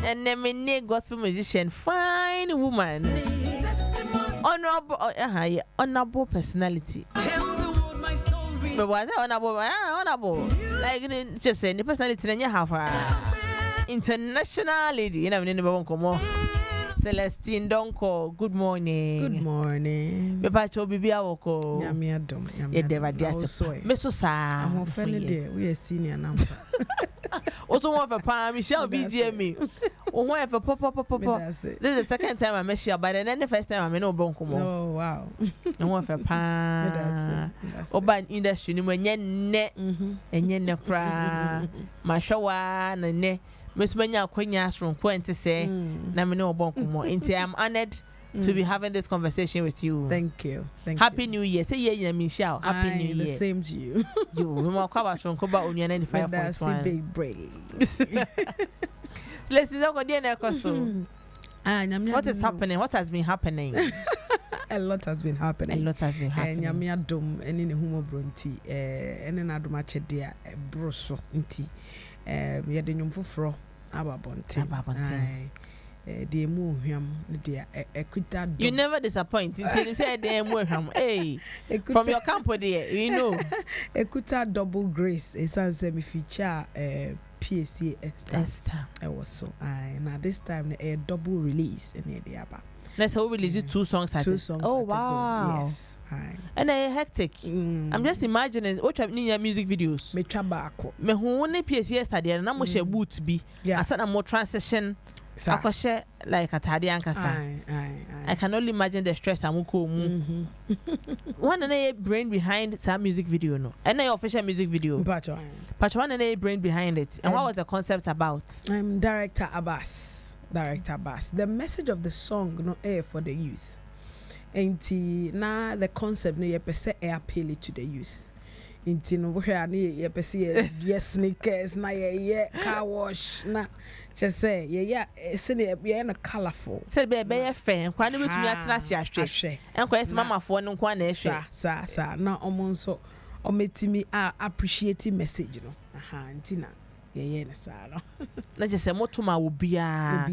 And then me gospel musician, fine woman. Honorable personality. But was it honorable? Like just say the personality in your half. International lady, you know, come Celestine Donkor, good morning. Good morning. Beba cho bibia woko. Nyame adom. Ye deva diase. Me so sa. I'm offended there. We are senior number. Also one for pa Michelle BGM. Oh one for pop. This is the second time I met you, but then the first time I met no bonko mo. Oh wow. And one for pa. Oba industry ni mo nye ne kra. Mashawa na ne. Miss Manya Quenya from Point to say, Namino Bonkumo. I'm honored to be having this conversation with you. Thank you. Happy New Year. Say yeah, Michelle. Happy New Year. The same to you. You will cover from Koba on your 95. That's a big break. Let's go there. What is happening? What has been happening? A lot has been happening. Nyame adom eni ne humo bronti eni na adom ache dia broso nti ye de nyum foforo ababonte de mu hwam de ekuta dom. You never disappoint until you say de mu hwam. Hey, from your camp there, you know. Ekuta double grace esanse me feature PSC Esther. I was so now this time a double release in the aba. Let's all release 2 songs at Oh wow. Yes. And hectic. I'm just imagining what you need your music videos. Me trabako. Me who ne PSC yesterday na mo share boot bi. Asa na more transition. Akoshe like atade ankasa. I can only imagine the stress amuko mu. One na brain behind some music video no. And na official music video. Patch one na brain behind it. And what was the concept about? I'm Director Abbas. The message of the song no air for the youth. And now the concept no yepese air appeal to the youth. Inti no where ni yepese yes sneakers na ye car wash na just say yeah sene ye na colorful. Say be fair kwa ni betumi atena si ahwe. Enko yes mama fo no kwa na ehwe. Sa na omonso ometimi appreciate message no. Inti na yeah na sa no. Na just say motuma wo bia.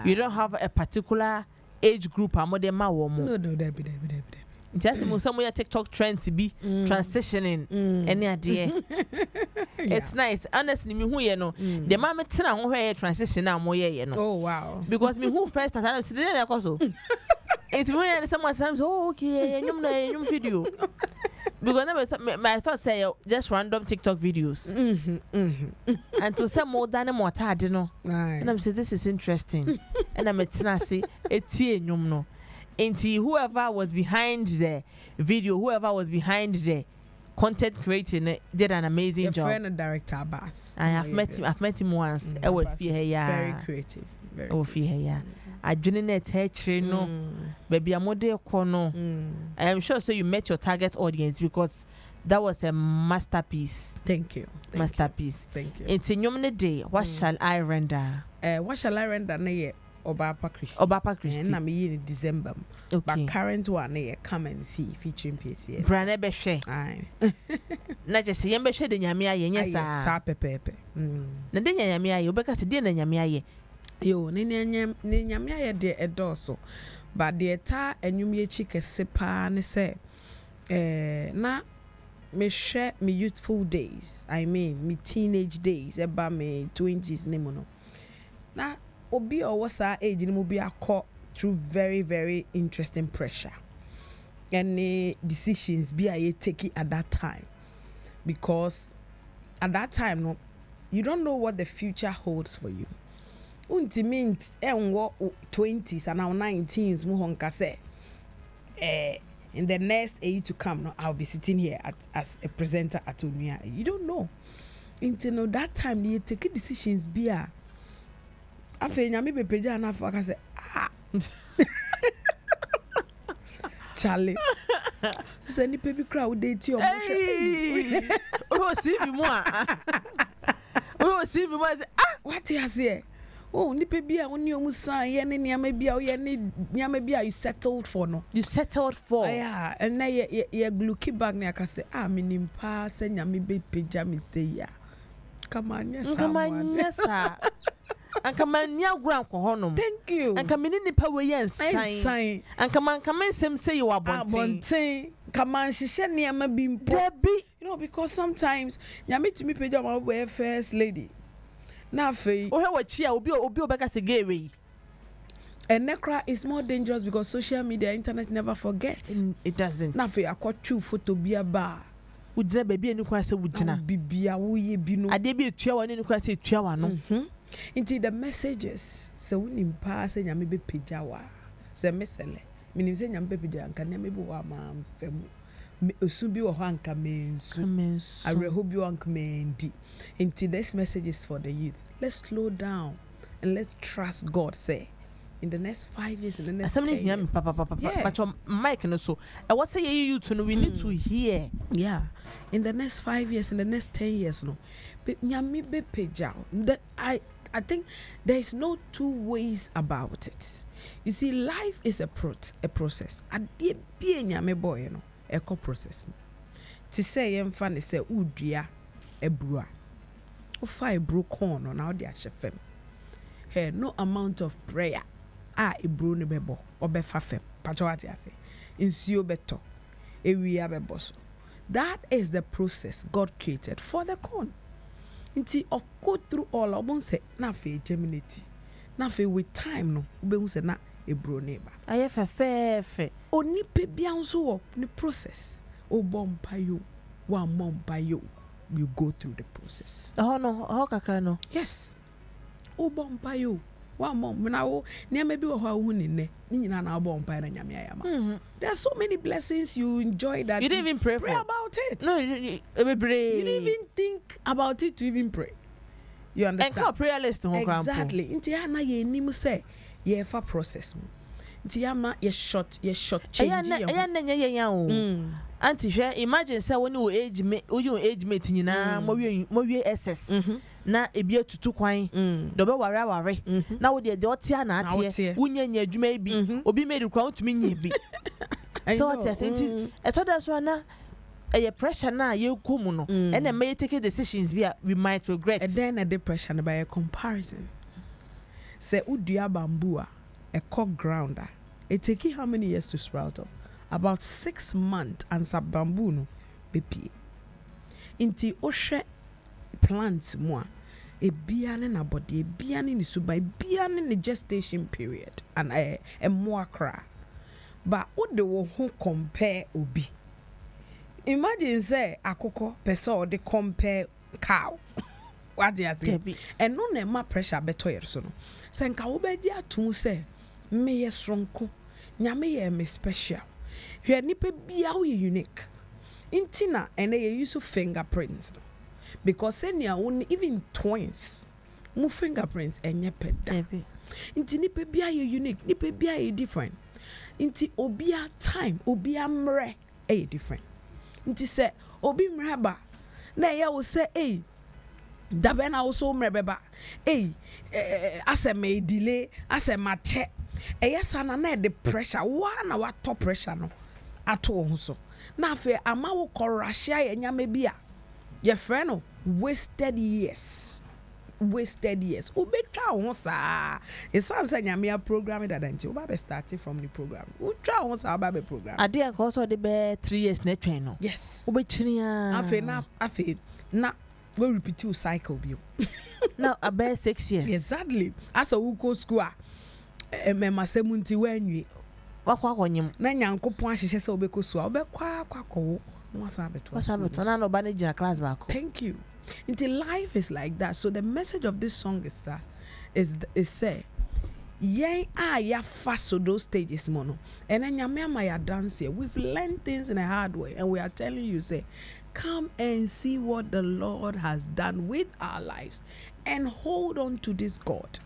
You don't have a particular age group amode ma wo mo. No there. Just some your TikTok trends be transitioning any idea. It's nice. Honestly, me who you know. The mama tina ho where transition na mo ye no. Oh wow. Because me who first time see dey so. It's when someone says, "Oh okay, nyum video." Because I thought say just random TikTok videos. And to say more than more tad no. And I'm saying this is interesting. And I'm tina say etie nyum no. Into whoever was behind the video, whoever was behind the content creating did an amazing job. Friend and director Abbas. I've met him once. I will feel very creative. I will feel I didn't no baby I'm kono. I am sure so you met your target audience because that was a masterpiece. Thank you. Masterpiece. Thank you. It's in your day. What shall I render? What shall I render na Obapa Christie. And I'm in December. Okay. But current one come and see featuring PCS. Brane beshe. Aye. Na just say yembe de nyame aye nya sa pepepe. Na de nyame aye obeka se de na nyame aye. Yo ne nyame aye de edoso. But the ta enwum ye chike sepa ne se na me share me youthful days. I mean me teenage days eba me 20s ne mo no. Na obi or was our age in be through very, very interesting pressure. Any decisions be I taking at that time. Because at that time, no, you don't know what the future holds for you. Unti mint 20s and now 19s muhonka say in the next age to come, no, I'll be sitting here as a presenter at Onua. You don't know. Until that time you take decisions be afe nyame bepeja na afa ka say Charlie so ni pebi kra wo date o o si bi mo what you say oh ni pebi a woni o mu san ye ne nyame bia o ye ne nyame bia you settled for no yeah and na ye glucky bag na ka say minim pa se nyame bepeja me say ya come on yes Anka mani agura anko honom. Thank you. Anka meni nipa we yen sign. Anka man nsem say you abonten. Come on, she said niama bimpo. Debbie. You know, because sometimes nyame to me page my first lady. Na fe. O he wachia obi obeka se gay we. And necra is more dangerous because social media, internet never forgets. It doesn't. Na fe akɔtwu photo bia ba. Wudina baby enu kwa se wudina. Bibia wo ye bi no. Ade bi etua wa enu kwa se etua wa no. Into the messages se wonim pa se nyame be pagya wa. Se mesele. Minim se nyame be pagya anka nyame bi wa ma mfam. Osu bi wo ho anka mensu. Areho bi anka mendi. Into this message is for the youth. Let's slow down and let's trust God, say. In the next 5 years, in the next 10 years. But your mic and so. And what say you to know? We need to hear. Yeah. In the next 5 years, in the next 10 years, no. But nyame be pagya. I think there is no two ways about it. You see, life is a process. Ade bi nyame boy no, eco process. To say yemfa ne say udua ebrua. O fa ebru corn no na odi ahye fam. Hey, no amount of prayer. Ebru ne bebo obefa fem pacho ati ase nsuo beto ewia bebo so. That is the process God created for the corn. Nti of go through all obon say na fe germinate na fe with time no ube say na ebru ne ba aye fe oni pe bia nso wo ni process o bompa yo wa mompa yo you go through the process. No kakra no. Yes. O bompa yo wa mom na wo ne maybe wo ha hu ni ne nyina na bompa na nyame ayama. There are so many blessings you enjoy that you didn't even pray about it. No, you didn't even think about it to even pray. You understand? And prayer list exactly. Inti ya na ye nim say ye fa process mu. Inti ya na ye short change ye. Aya na nye ya o. Anti hwe imagine say woni wo age mate nyina mo wie SS. Na ebi atutu kwan do be ware na wo de otia na atie wunya adwuma bi obi made kwa utumi nya bi so what you say etoda so na a pressure na ye komu no and then may take decisions we might regret and then a depression by a comparison say udua bamboo a cock grounder it take how many years to sprout up about 6 months and sub bamboo no be inti ohwe plants mo a biane na body a biane ni suba a biane ni gestation period and a more cra but what they will who compare obi imagine say akoko person they compare cow what they say and no na ma pressure beto yer so no say nka wo be dia atum say me ye sonko nyame ye me special hwe nipa bia wo unique intina and they use fingerprints because even twins mu fingerprints enye peda inti nipa bia ye unique nipa bia ye different inti obia time obia mre e different inti say obi mre ba na ya wo say dabe na wo so mre beba ase me delay ase ma che yes na na the pressure wa na wa top pressure no ato ho so na fe ama wo korahia ye nyame bia your friend wasted years obetwa ho saa esansa nyame a program that anti oba be starting from the program utwa ho saa ba be program ade an ko so de be 3 years na twen no yes obetwini afi na we repeat your cycle bio now about 6 years exactly as a who go school me masemunti wanwie wakwa kwonyem na nyankopon ahyehyɛ sɛ obekɔ so a obekwa akwakowo wasa beto na no ba ne gina class back. Thank you. Until life is like that. So the message of this song is that is say ya fast those stages mono and then nyame ya dance here. We've learned things in a hard way and we are telling you say come and see what the Lord has done with our lives and hold on to this God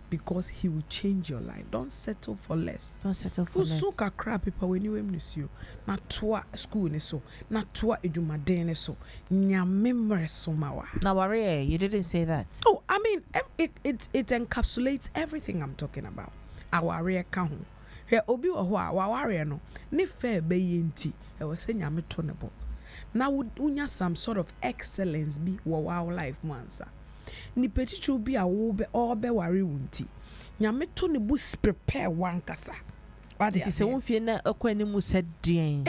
because he will change your life. Don't settle for less. Usuka crap people when you miss you. Na toa school ne so. Na toa edumaden ne so. Nyamemre so mawa. Now worry, you didn't say that. Oh, I mean it encapsulates everything I'm talking about. Our area ka ho. He obi wo ho a wa ware no. Ne fair be yenti. E we say nyame to ne bo. Na unya some sort of excellence bi wo wa life mansa. ni petitu bi a wo be obe ware wunti nyame to ne bu prepare wankasa wade ati se wo fie na akwa ni mu sedien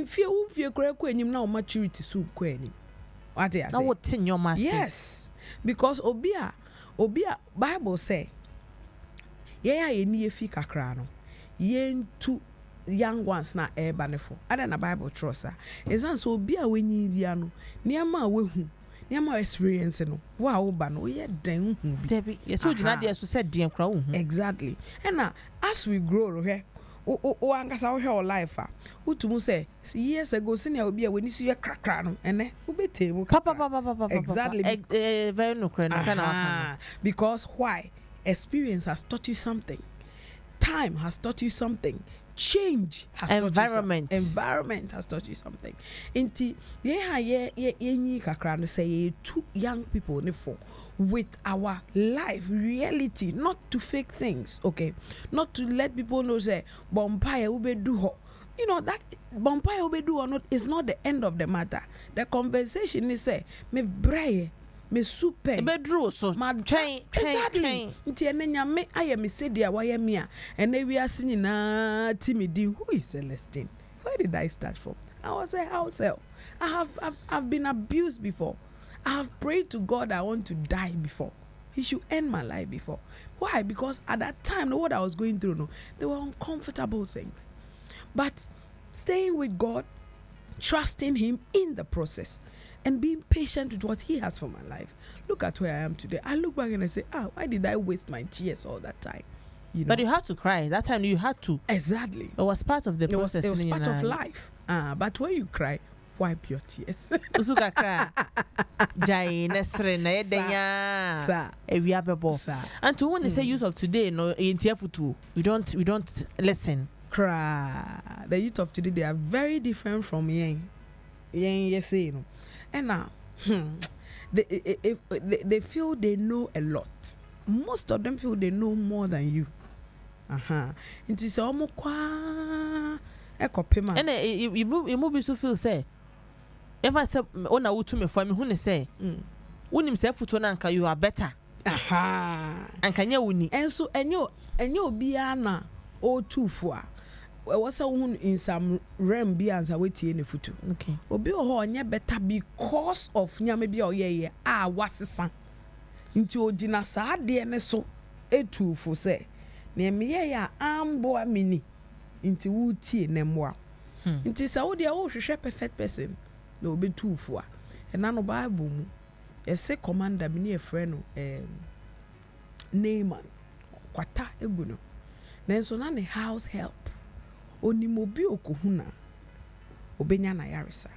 mfie wo mfie kora akwa enyim na o maturity so kwa enyim wade ase na wo tenyoma ase yes because obi a Bible say yeah ye ni efi kakra no yentu young ones na ebanefo ada na Bible trosa ezan so obi a wenyi bia no niam a wehu niam a experience no wa wo ba no ye den hu bi debi yeso gina de so said den kra wo hu exactly and as we grow here o ankasa wo your life a utumu say years ago senior obi a weni so ye krakra no ene wo betemu papa exactly very no kra no kana because why experience has taught you something, time has taught you something, change has taught you something. Environment has taught you something. Inti ye kakra no say two young people with our life reality, not to fake things, okay? Not to let people know say bompire ube do ho. You know that bompire ube do or not is not the end of the matter. The conversation is say me braye me super bedru so ma train exactly nti ene nyame aye me say dia waye me a ene wi ase nyina timidi who is Celestine. Where did I start from? I was a house help. I've been abused before. I have prayed to God I want to die before. He should end my life before. Why? Because at that time what I was going through no there were uncomfortable things, but staying with God, trusting him in the process and being patient with what he has for my life. Look at where I am today. I look back and I say, why did I waste my tears all that time? You know? But you had to cry. That time you had to. Exactly. It was part of the process. It was part of life. But when you cry, wipe your tears. Usuka cry. Jai nesre na edenya. Sir. Ewia bebo. And to when they say youth of today, no in tiafutu, we don't listen. Cry. The youth of today, they are very different from yen. Yen yes you know. And now, they feel they know a lot. Most of them feel they know more than you. It is almost kwa ekopema. And you be so feel say. If I say ona utu me for me, who say? Unim say futu na anka you are better. Anka nya uni. And so enyo biana o tufua. Was in some realm be answer wetie ne futu. Okay. Obi o ho onye better because of nyame bi oyeye wasesa. Nti ogina saa de ne so etufo se. Ne meye ya ambo amini. Nti wutie ne mwa. Nti sa wo de wo hwehwe perfect person na obi tufo a. Na no Bible mu ese commander bi ne e frɛ no Naaman kwata egu no. Nenso na ne house help onimobi okohuna obenya na yaresa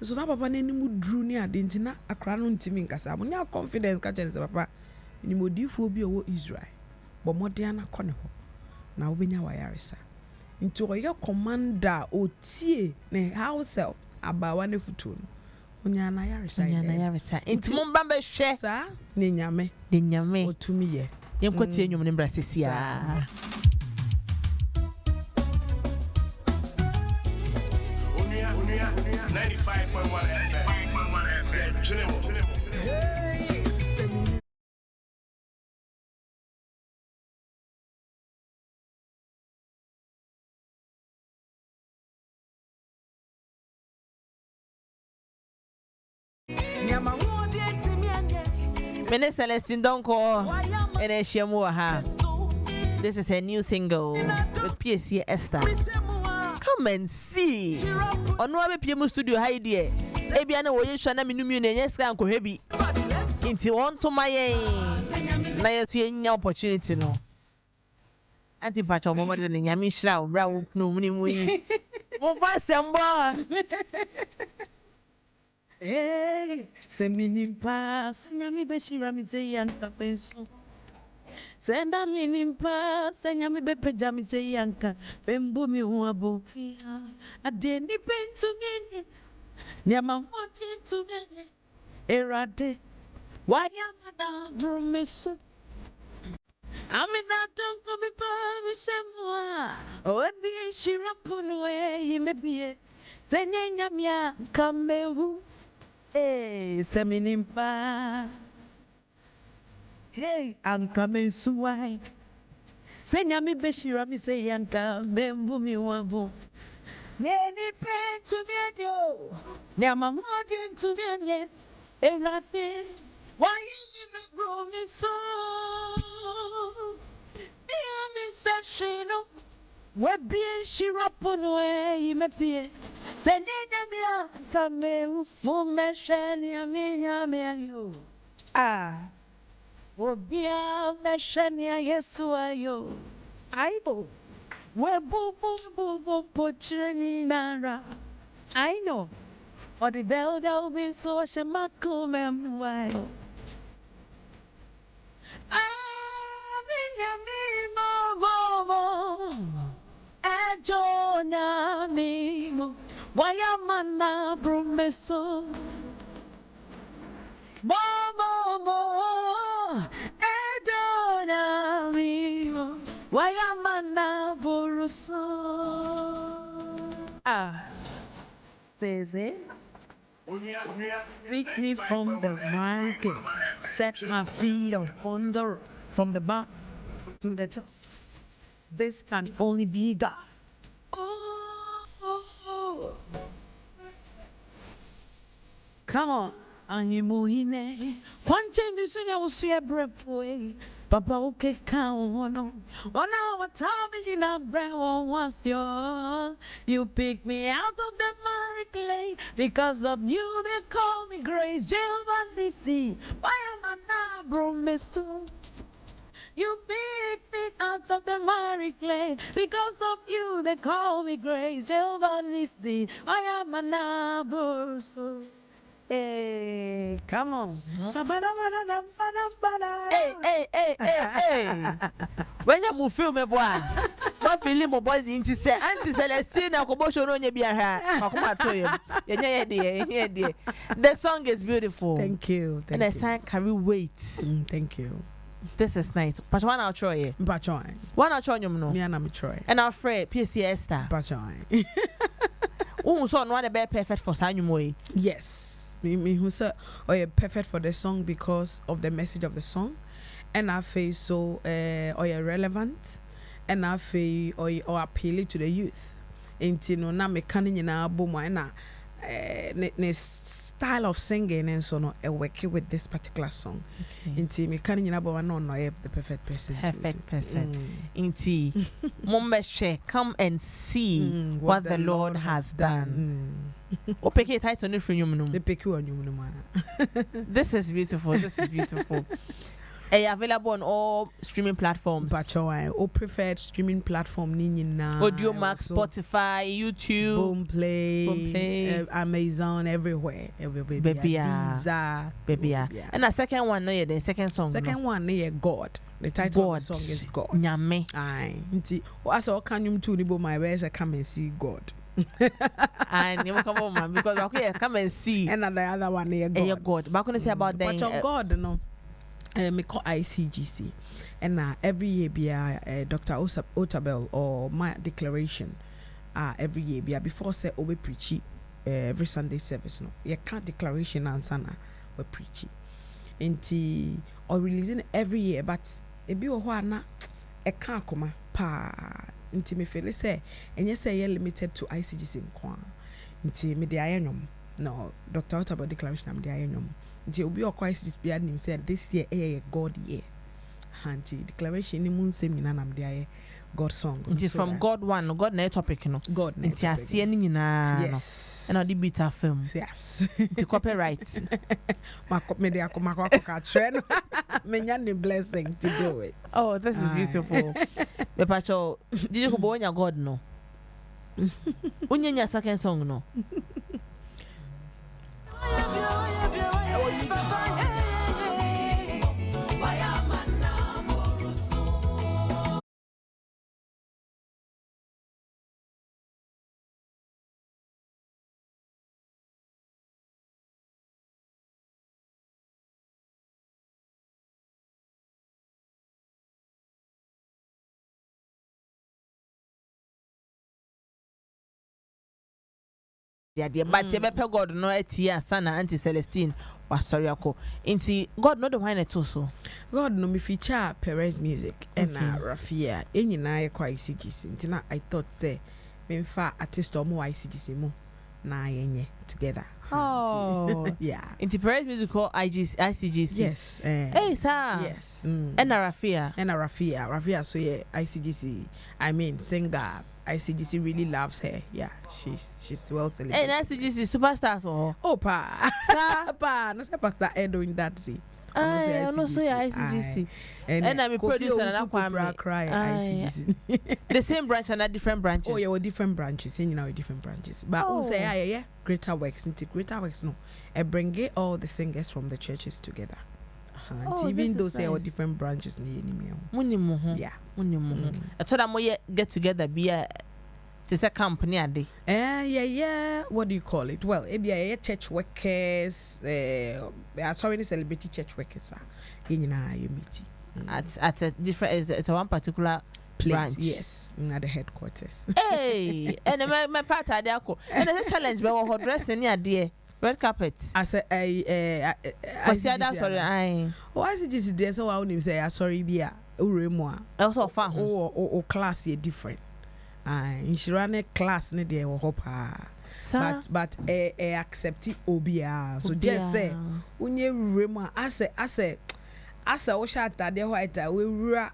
so na papa n'animu dru ni ade ntina akra no ntimi nkasa mo nya confidence ka chense papa nimodifo obi owo Israel bo modern akọ ne ho na obenya wa yaresa nti oye commander otie ne house help abawa ne futu no onya na yaresa nti mo mba be hwe sa ne nyame otumi ye yemkotie nyum ne mbra sesia 95.1 FM. Mene Celestine Donkor and Eshiamu ha. This is a new single with PSC Esther. Come and see. Onua be PM studio hi there. Ebia na wo yesha na minumi na nyeska anko hebi. Inti won to my na yesu enya opportunity no. Anti pacho mo de nyame hira wo bra wo no muni mu yi. Mo fa sembo. Eh, seminipa, nyame be shira mi ze yanka penso. Senda minimpa, senyami bepeja mi se yanka, bembu mi uabo fiha, adeni pentu genye, nyama wati tu genye, erade, wayama na brumesu, amina tonko bipa mi semua, oebi shirapunu yimebiye, tenye nyamya kamewu, seminimpa. Hey, I'm coming soon. Senya mi beshira mi say yanka bembu mi wabo. Neni pe to video. Nyama modin to video. Erate. Why you no grow me so? Be mi sashino. We be shirapono e me pie. Senina mia kame fu me shani amia me yo. Ah. Obia meshania Yesu ayo. Aibo. We bo pochini nara. I know. Or the del be so shemaku memwai. Mo. Ajona mimo. Wayamana brumeso. Mo, Edona mimo, Wayamana Boruso. Ah, says it. Pick me from the market, set my feet upon the from the back to the top. This can only be God. Oh. Come on. Anyimuhine Quantin Sunya was swear breathway Papa okay count on what time is in a brown once you pick me out of the miry clay because of you they call me Grace Jelvanisi. Why am I not bromisso? You pick me out of the miry clay because of you they call me Grace Jelvanisi. Why am I not bromisso? Hey, come on. Hey. When you film me, boy, what film my boy into say, Auntie Celestine, Akobosho, no, you be a ha. The song is beautiful. Thank you. And the song carry weight. Thank you. This is nice. But one I'll try. Bachoy. One I'll try you know. Me and I'm Troy. And our friend PC Esther. Bachoy. Oh, so no one be perfect for Sanyumoy. Yes. Me who said, oh, yeah, perfect for the song because of the message of the song, and I feel so, oh, yeah, relevant, and I feel or appeal to the youth. Into no na me canning in our boom, and ne style of singing and so no, working with this particular song. Into me canning in our boom, no, the perfect person. Perfect person. Into Mombeshe, come and see what the Lord has done. Opeke title from you. The pick you on you. This is beautiful. This is beautiful. Available on all streaming platforms. All preferred streaming platform. Audio Max, Spotify, YouTube, Boomplay, Amazon, everywhere. Baby, and the second one, no, the second song. Second one, no, God. The title of the song is God. Nyame. Aye. As I can you to my ways, I come and see God. And you come on, man, because okay, come and see. And the other one, God. But I'm gonna say about that. But God, no. Me call ICGC, and every year be Dr. Otabel or my declaration. Every year be before say we preach every Sunday service. No, you can't declaration and sana we preach. Inti or releasing every year, but it be na e can't come pa. Inti me feel say and you say you're limited to ICGC nkwa. Inti me de ayenyom. No, Dr. Otabel declaration am de ayenyom. Inti obi okwa ICGC be anim said this year a God year. Hanti declaration ni mun say mina nam de aye God song. It is so from God one, God na topic no. God na. Inti asie ni nyina. Yes. And all the bitter film. Yes. The copyright. Me de akoma ka trend. Me nya the blessing to do it. Oh, this is beautiful. Me pacho, did you go on God no? Unyenya second song no. dear, but you better God no etia sana Auntie Celestine was sorry ako. Inti God no the wine at so. God no me feature Perez music and Rafia. Any na kwa ICGC. Intina I thought say me fa artist or more ICGC mo na yenye together. Oh yeah. Inti Perez music called ICGC. Yes. Hey sir. Yes. And Rafia. And Rafia so yeah ICGC. I mean singer. ICGC really loves her. Yeah, she's well celebrated. And ICGC superstars or oh pa, sir pa, no say pastor doing that see. I no so ICGC. And I'm a producer and I'm cry ICGC. The same branch and different branches. Oh yeah, well, different branches. You know, different branches. But who say yeah, Greater Works. Into Greater Works no, I bring all the singers from the churches together. Even though say all different branches ni anymore. Yeah. I told them we get together be a company a day. Yeah. What do you call it? Well, it be a church workers. Sorry, the celebrity church workers. You meet at a different. It's a one particular place. Branch. Yes, at the headquarters. Hey, and my part are there. And there's a challenge, but we're dressing near dear. Red carpet. I say I see that sorry I. Oh I see this there so I won't say sorry be a uremwa. Also far or class is different. In she run a class ne there or hopa. But accept it obia. So just say when you uremwa I say o sha tade white we rura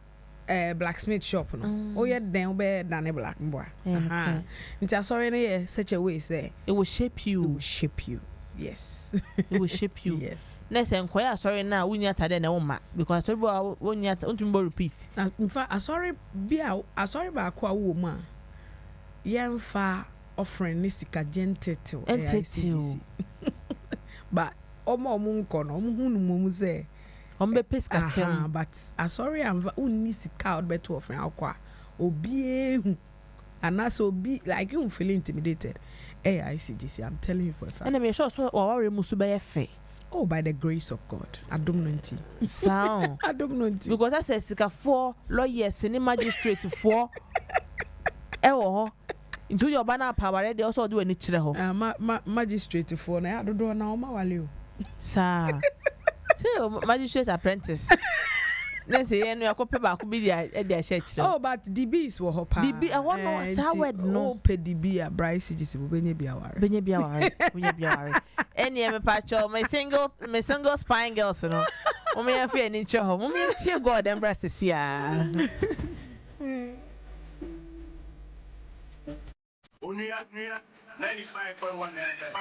blacksmith shop no. Oh yeah then be than a black boy. Nti sorry ne such a way say it will shape you. It will shape you. Yes. It will shape you. Yes. Next enquire sorry now we need tade na woma because sorry when you don't repeat. In fact, sorry ba kwa wo ma. Yemfa offering nisika gentete ICGC. But omo nko no omo hunu mo say ombe peska sem but sorry am unni sika od beto offering akwa obi ehu anaso obi like you feel intimidated. ICGC, I'm telling you for a fact. And I'm sure so our musu be fe. Oh, by the grace of God. I don't know it. Sound. I don't know it. Because I said sika 4 lawyers and magistrate 4. Into your banner power they also do any chile magistrate 4 na I don't know na ma wale o. Sir. So magistrate apprentice. Let's say you are copy back be their church. Oh, but DB is wo hopa. DB I want no sawed no pe DB a Bryce CGC benye bia ware. Any me pacho my single spine girls no. O me afia ni cho. O me tie God embrace sia. Onua 95.1 FM.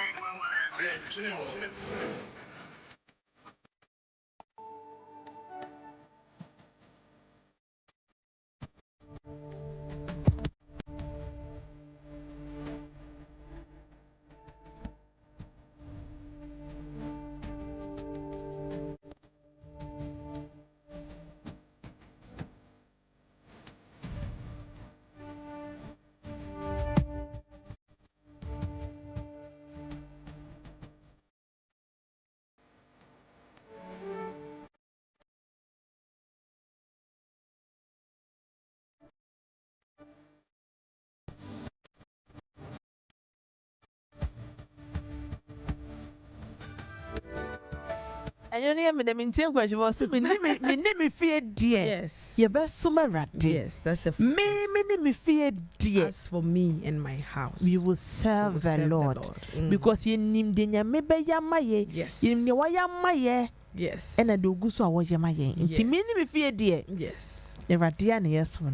And you near me the maintain question was me name fear dear. Yes. You best summa rat. Yes, that's the me fear dear. As for me and my house, we will serve the Lord. Because you nim de nyame be yamaye. Yes. You ne wayamaye. Yes. And I do go so awayamaye. Inti me fear dear. Yes. Eradia na yes no.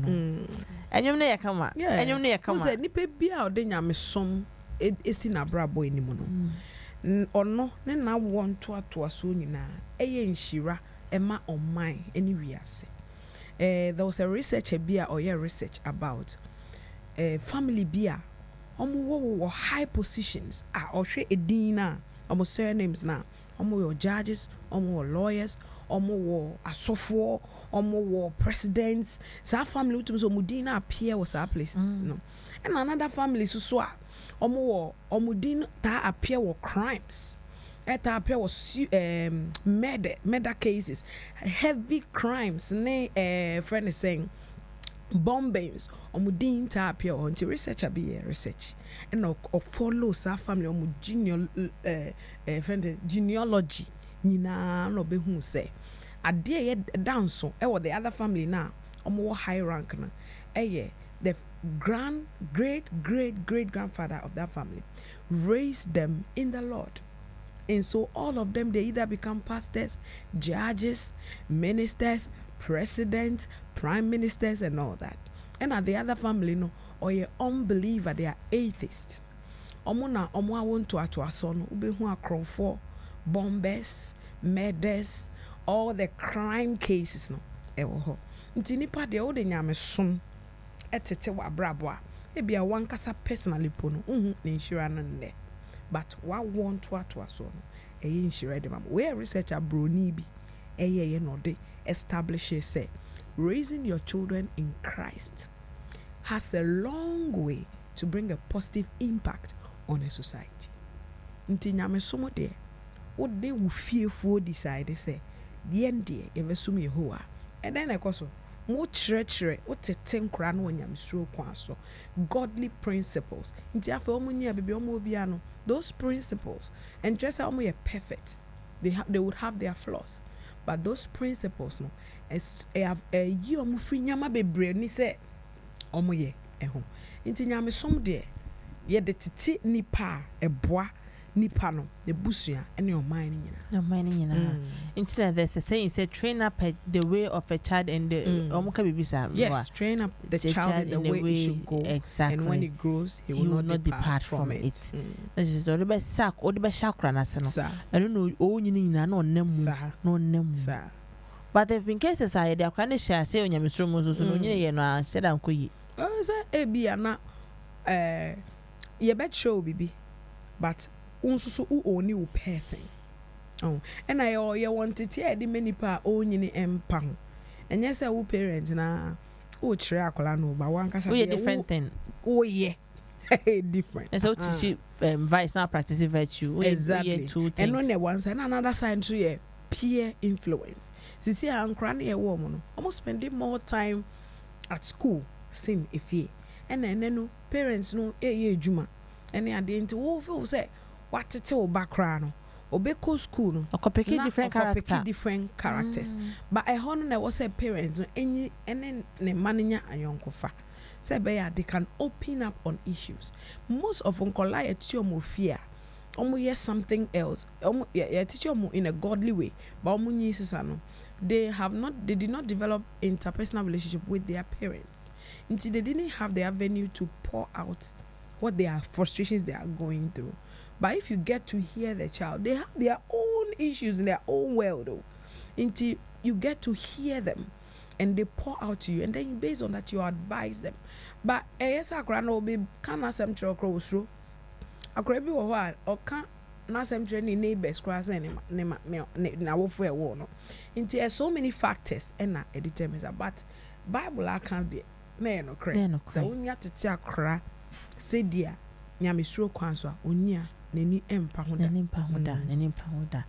And you ne yakama. And you ne yakama. Who said nipe bia ode nyame som esi na brabo enimu no. Ono ne na won to aso nyina eye nhira ema online any wiase. There was a researcher bia or research about family bia omo high positions or hwe edin na omo surnames na omo your judges omo lawyers omo asofo omo presidents sa family utum so mudin na appear was our places no and another family so omudin ta appear were crimes. Ta appear was murder cases, heavy crimes. Ne friend is saying bombings omudin tapia on to research be research and or follow sa family genealogy nyina no be hu say ade ye dance e the other family na omo high rank na the great grandfather of that family raised them in the Lord. And so all of them, they either become pastors, judges, ministers, presidents, prime ministers, and all that. And at the other family, no, or a unbeliever, they are atheists. Omuna want to son, ube who are crown for bombers, murders, all the crime cases, no. Ewo. Ntinipa de ode nyame som etete wa brabwa. Ebia wan kasa personally pono. Ninshira nne. But what want to so no inshire dem where researcher broni bi ye no de establishes say raising your children in Christ has a long way to bring a positive impact on a society. Nti nyame somo de wo de wo fiefo decide say yen de evesum Yehowa and then ekoso mo chere wo tete nkra no nyame suro kwa so godly principles nti afa omunya bebe omo bia no those principles and just how they are perfect they would have their flaws but those principles no as a you omo free nyama bebre ni say omo ye eho nti nyame som de ye de tete nipa eboa nipa no the busua and your mind nyina into there's a saying say train up the way of a child and the omuka bibisa yes train up the child in the way it should go exactly and when it grows he will not depart from it. This is the be sack or the be chakra na se no I don't know o nyina na onnem but there have been cases I they are kind of share say onyamesro mo so no nyina ye no a said ankoyi say e bia na ye bet show bibi but unsusu u oni u person and I wanted to hear the many pa onyini empa ho and yes I will parents na o chire akola no ba wan kasa be different thing different and so teach vice now practice virtue exactly two things. And on the one side another side to peer influence sisi ankra na ye wo mo no almost spending more time at school sim efie and then no parents no ejuma and they nti wo feel say what to background obeko school no okopeki different characters but I honor there was a parent no any ne mananya ayonkofa say be they can open up on issues most of unkola yeti omo fear omo yes something else omo teach omo in a godly way but omo nyisisa no they did not develop interpersonal relationship with their parents until they didn't have the avenue to pour out what their frustrations they are going through. But if you get to hear the child, they have their own issues in their own world though. Until you get to hear them and they pour out to you and then based on that you advise them. But yes akra no be can asem tro kro usro akra bi wo ho o kan na asem tro ni neighbors kra say na wo fo e wo no until so many factors and na e determines that but Bible account there na no kra so unya tete akra say dia nyamesuro kwanso a onia nani empa hoda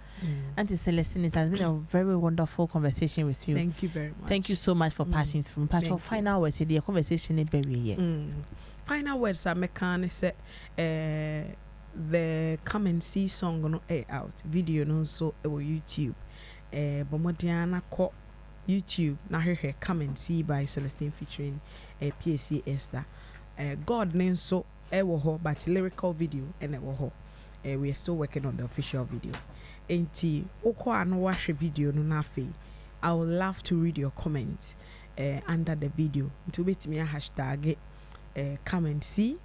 Auntie Celestine, it has been a very wonderful conversation with you. Thank you very much. Thank you so much for passing through. Part of final words the conversation is very final words are mechanic say the come and see song no out video no so YouTube bomodiana ko YouTube na hehe come and see by Celestine featuring PSC Esther God name so but lyrical video and we are still working on the official video. Enti oko ano watch video no na fe. I would love to read your comments under the video. To bet me a hashtag come and see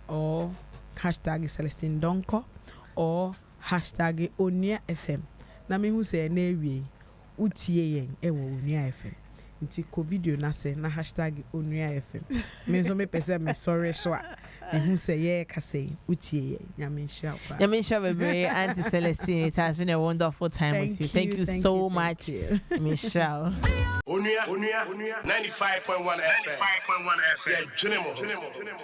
or hashtag Celestine Donkor or hashtag Onua FM. Na me hu say na ewie utie yen Onua FM. Nti ko video na se na hashtag Onua FM. Me so me pese me sorry so who say yeah kase utie Nyamisha baby Auntie Celestine, it has been a wonderful time with you. Thank you so much Michelle. Onua 95.1 FM. Yeah,